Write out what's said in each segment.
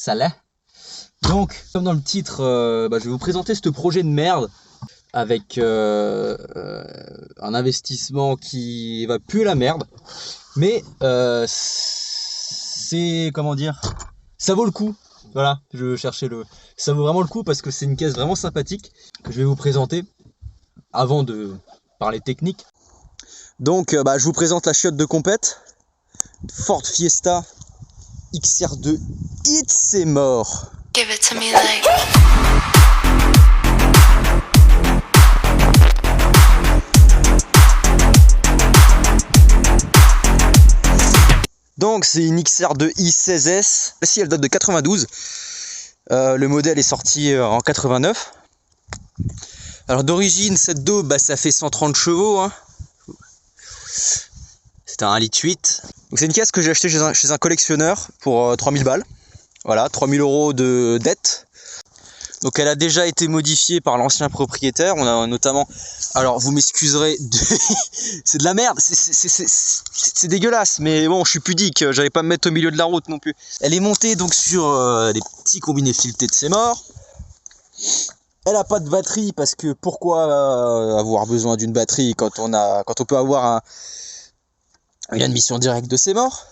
ça l'est. Donc, comme dans le titre, je vais vous présenter ce projet de merde avec un investissement qui va puer la merde. Mais c'est, comment dire, ça vaut le coup. Voilà, je cherchais le... Ça vaut vraiment le coup parce que c'est une caisse vraiment sympathique que je vais vous présenter avant de parler technique. Donc, je vous présente la chiotte de compète. Ford Fiesta XR2 Hit, c'est mort. Give it to me like... Donc c'est une XR2 i16S. Celle-ci elle date de 92. Le modèle est sorti en 89. Alors d'origine cette daube ça fait 130 chevaux. Hein. C'est un 1,8 litre. Donc c'est une caisse que j'ai achetée chez un collectionneur pour 3000 balles. Voilà, 3000 € de dette. Donc elle a déjà été modifiée par l'ancien propriétaire. On a notamment... Alors vous m'excuserez, c'est de la merde, c'est dégueulasse, mais bon je suis pudique, j'allais pas me mettre au milieu de la route non plus. Elle est montée donc sur des petits combinés filetés de C'est mort. Elle a pas de batterie parce que pourquoi avoir besoin d'une batterie quand on peut avoir une admission directe de C'est mort.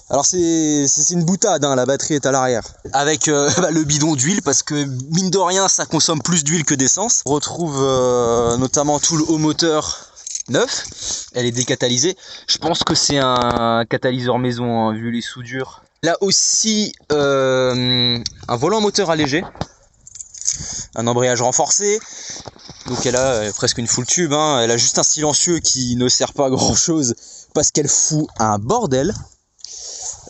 Alors c'est une boutade, hein, la batterie est à l'arrière. Avec le bidon d'huile parce que mine de rien ça consomme plus d'huile que d'essence. On retrouve notamment tout le haut moteur neuf. Elle est décatalysée. Je pense que c'est un catalyseur maison hein, vu les soudures. Là aussi un volant moteur allégé. Un embrayage renforcé. Donc elle a presque une full tube. Hein. Elle a juste un silencieux qui ne sert pas à grand chose parce qu'elle fout un bordel.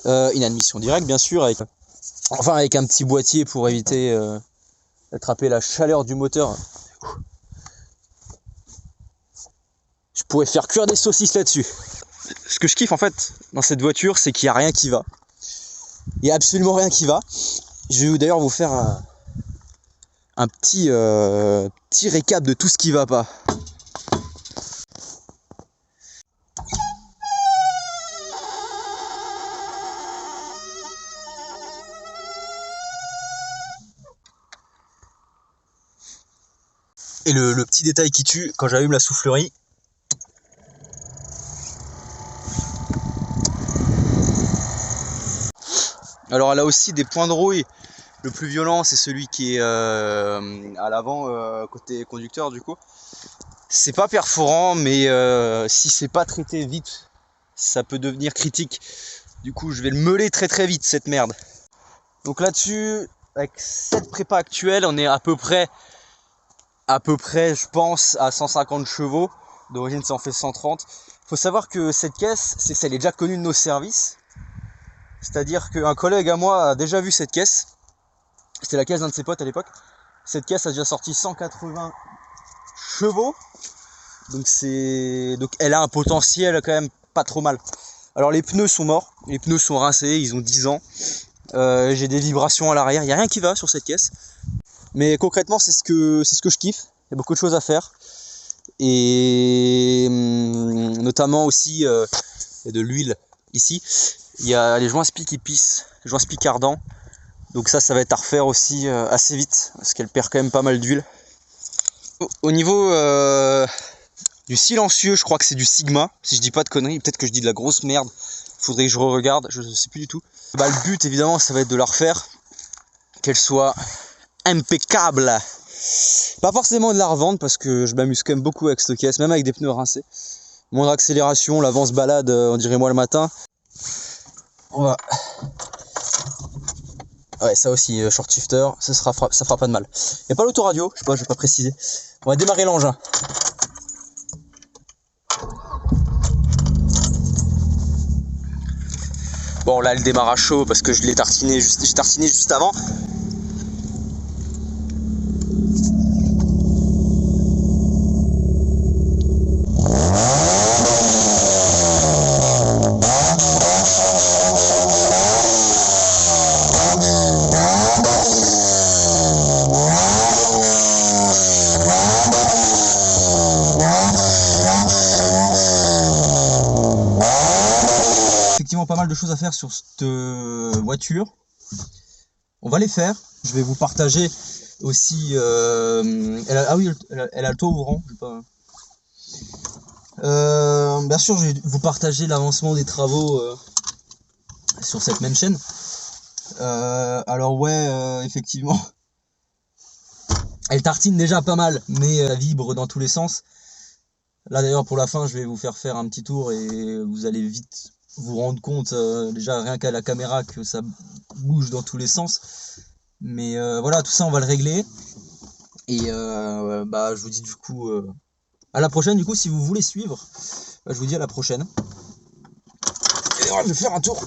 Une admission directe bien sûr avec un petit boîtier pour éviter d'attraper la chaleur du moteur. Je pourrais faire cuire des saucisses là-dessus. Ce que je kiffe en fait dans cette voiture c'est qu'il n'y a rien qui va. Il n'y a absolument rien qui va. Je vais d'ailleurs vous faire un petit récap de tout ce qui va pas. Et le petit détail qui tue, quand j'allume la soufflerie, alors elle a aussi des points de rouille. Le plus violent c'est celui qui est à l'avant côté conducteur du coup. C'est pas perforant mais si c'est pas traité vite ça peut devenir critique. Du coup je vais le meuler très très vite cette merde. Donc là-dessus avec cette prépa actuelle on est à peu près je pense à 150 chevaux. D'origine ça en fait 130. Faut savoir que cette caisse elle est déjà connue de nos services. C'est-à-dire qu'un collègue à moi a déjà vu cette caisse. C'était la caisse d'un de ses potes à l'époque. Cette caisse a déjà sorti 180 chevaux. Donc elle a un potentiel quand même pas trop mal. Alors les pneus sont morts, les pneus sont rincés, ils ont 10 ans. J'ai des vibrations à l'arrière, il n'y a rien qui va sur cette caisse. Mais concrètement c'est ce que je kiffe. Il y a beaucoup de choses à faire. Et notamment aussi il y a de l'huile ici. Il y a les joints spi qui pissent, les joints spi cardants. Donc ça va être à refaire aussi assez vite parce qu'elle perd quand même pas mal d'huile. Au niveau du silencieux, je crois que c'est du Sigma, si je dis pas de conneries, peut-être que je dis de la grosse merde. Faudrait que je re-regarde, je sais plus du tout. Le but évidemment ça va être de la refaire, qu'elle soit impeccable. Pas forcément de la revendre parce que je m'amuse quand même beaucoup avec cette caisse, même avec des pneus rincés. Moindre accélération, l'avant se balade, on dirait moi le matin. On va... Ouais, ça aussi, short shifter, ça fera pas de mal. Il n'y a pas l'autoradio, je vais pas préciser. On va démarrer l'engin. Bon, là, elle démarre à chaud parce que je l'ai tartiné juste avant. Pas mal de choses à faire sur cette voiture. on va les faire. Je vais vous partager aussi... ah oui, elle a le toit ouvrant. Bien sûr, je vais vous partager l'avancement des travaux sur cette même chaîne. Alors ouais, effectivement, elle tartine déjà pas mal, mais elle vibre dans tous les sens. Là d'ailleurs pour la fin, je vais vous faire un petit tour et vous allez vite vous rendre compte, déjà rien qu'à la caméra, que ça bouge dans tous les sens. Mais voilà, tout ça on va le régler. Et bah je vous dis du coup à la prochaine. Du coup, si vous voulez suivre, bah, je vous dis à la prochaine. Et je vais faire un tour.